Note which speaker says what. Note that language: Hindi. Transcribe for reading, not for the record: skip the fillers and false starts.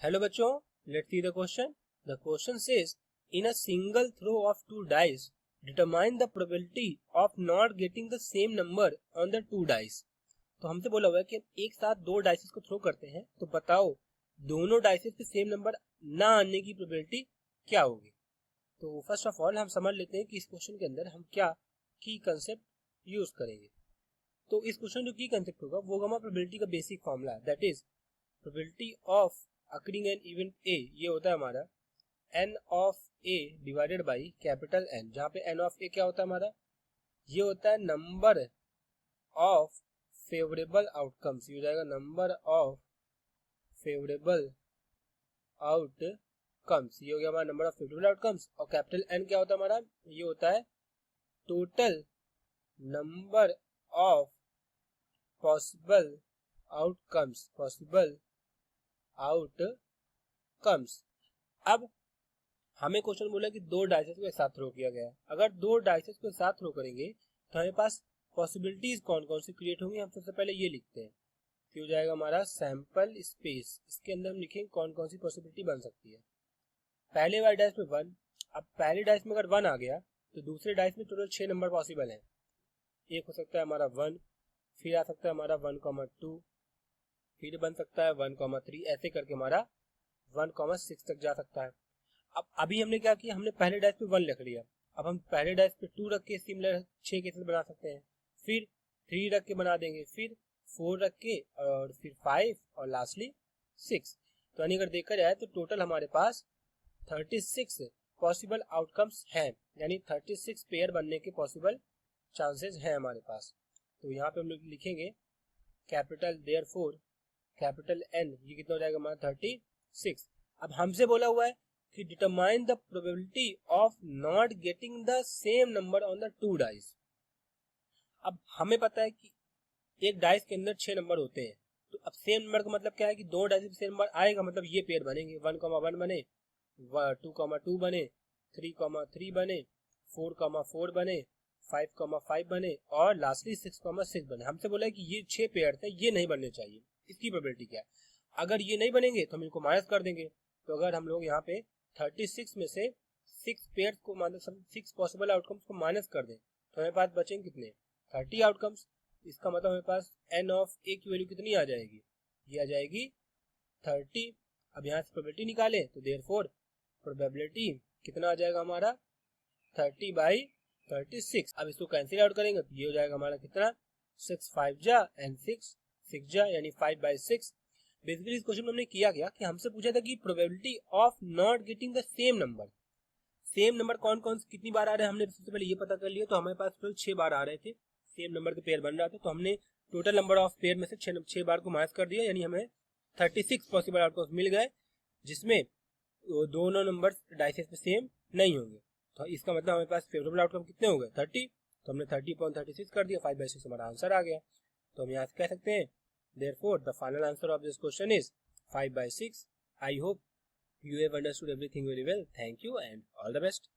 Speaker 1: हेलो बच्चों, let's see the question. The question says in a single throw of two dice determine the probability of not getting the same number on the two dice. तो हमसे बोला हुआ है कि हम एक साथ दो डाइसेस को थ्रो करते हैं, तो बताओ दोनों डाइसेस पे सेम नंबर ना आने की प्रोबेबिलिटी क्या होगी. तो फर्स्ट ऑफ ऑल हम समझ लेते हैं कि इस क्वेश्चन के अंदर हम क्या की कंसेप्ट यूज करेंगे. तो इस क्वेश्चन जो की कंसेप्ट होगा वो हमारा प्रोबेबिलिटी का बेसिक फॉर्मूला है, that is probability of occurring an event A. ये होता है हमारा N of A divided by capital N, जहाँ पे एन ऑफ ए क्या होता है हमारा, ये होता है नंबर ऑफ फेवरेबल आउटकम्स. ये हो जाएगा नंबर ऑफ फेवरेबल आउटकम्स. ये हो गया हमारा नंबर ऑफ फेवरेबल आउटकम्स. और कैपिटल एन क्या होता है हमारा, ये होता है total number of possible outcomes. अब हमें क्वेश्चन बोला कि दो डाइसेस को एक साथ थ्रो किया गया है. अगर दो डाइसेस को एक साथ थ्रो करेंगे तो हमारे पास पॉसिबिलिटीज कौन कौन सी क्रिएट होंगी. हम सबसे पहले ये लिखते हैं. तो हो जाएगा हमारा सैंपल स्पेस. इसके अंदर हम लिखेंगे कौन कौन सी पॉसिबिलिटी बन सकती है. पहले वाले डाइस में 1. अब पहले डाइस में अगर 1 आ गया तो दूसरे डाइस में टोटल 6 नंबर पॉसिबल है. एक हो सकता है हमारा 1, फिर आ सकता है हमारा 1,2, फिर बन सकता है 1,3, ऐसे करके हमारा 1,6 तक जा सकता है. अब अभी हमने क्या किया, हमने पहले डाइस पे 1 लिख लिया. अब हम पहले डाइस पे 2 रख के सिमिलर 6 केसेस बना सकते हैं, फिर 3 रख के बना देंगे, फिर 4 रख के, और फिर 5 और लास्टली 6. तो यानी अगर देखा जाए तो टोटल हमारे पास 36 पॉसिबल आउटकम्स हैं, यानी 36 पेयर बनने के पॉसिबल चांसेस हैं हमारे पास. तो यहाँ पे हम लोग लिखेंगे कैपिटल देयरफॉर कैपिटल एन, ये कितना हो जाएगा हमारा 36. अब हमसे बोला हुआ है कि determine the probability of not getting the same number on the two dice. अब हमें पता है कि एक डाइस के अंदर 6 नंबर होते हैं. तो अब सेम नंबर का मतलब क्या है कि दो डाइस में सेम नंबर आएगा, मतलब ये पेयर बनेंगे. 1,1 बने, 2,2 बने, 3,3 बने, 4,4 बने, 5,5 बने, और लास्टली 6,6 बने. हमसे बोला है कि ये 6 पेयर थे, ये नहीं बनने चाहिए. इसकी प्रोबेबिलिटी क्या है. अगर ये नहीं बनेंगे तो हम इनको माइनस कर देंगे. तो अगर हम लोग यहाँ पे 36 में से 6 पेयर को मतलब 6 पॉसिबल आउटकम्स को माइनस कर दें तो हमें पास बचेंगे कितने, 30 आउटकम्स. इसका मतलब हमें पास एन ऑफ ए की वैल्यू कितनी आ जाएगी, ये आ जाएगी 30. अब यहाँ से प्रोबेबिलिटी निकालें तो देयरफॉर प्रोबेबिलिटी कितना आ जाएगा हमारा 30/36. अब इसको कैंसिल आउट करेंगे तो ये हो जाएगा हमारा कितना, 6 5 जा एंड 6 6 जा, यानी 5/6. बेसिकली इस क्वेश्चन में हमने किया गया कि हमसे पूछा था कि probability of not getting the same number कौन कौन कितनी बार आ रहे हैं. हमने सबसे पहले ये पता कर लिया. तो हमारे पास टोटल 6 बार आ रहे थे, सेम नंबर के पेयर बन रहा था. तो हमने टोटल नंबर ऑफ पेयर में से 6 बार को माइनस कर दिया, यानी हमें 36 पॉसिबल आउटकम्स मिल गए, जिसमें दोनों नंबर डाइसेस पे सेम नहीं होंगे. तो इसका मतलब हमारे पास फेवरेबल आउटकम कितने हो गए, 30. तो हमने 30/36 कर दिया, 5/6 हमारा आंसर आ गया. तो हम यहाँ से कह सकते हैं therefore the final answer of this question is 5/6. I hope you have understood everything very well. Thank you and all the best.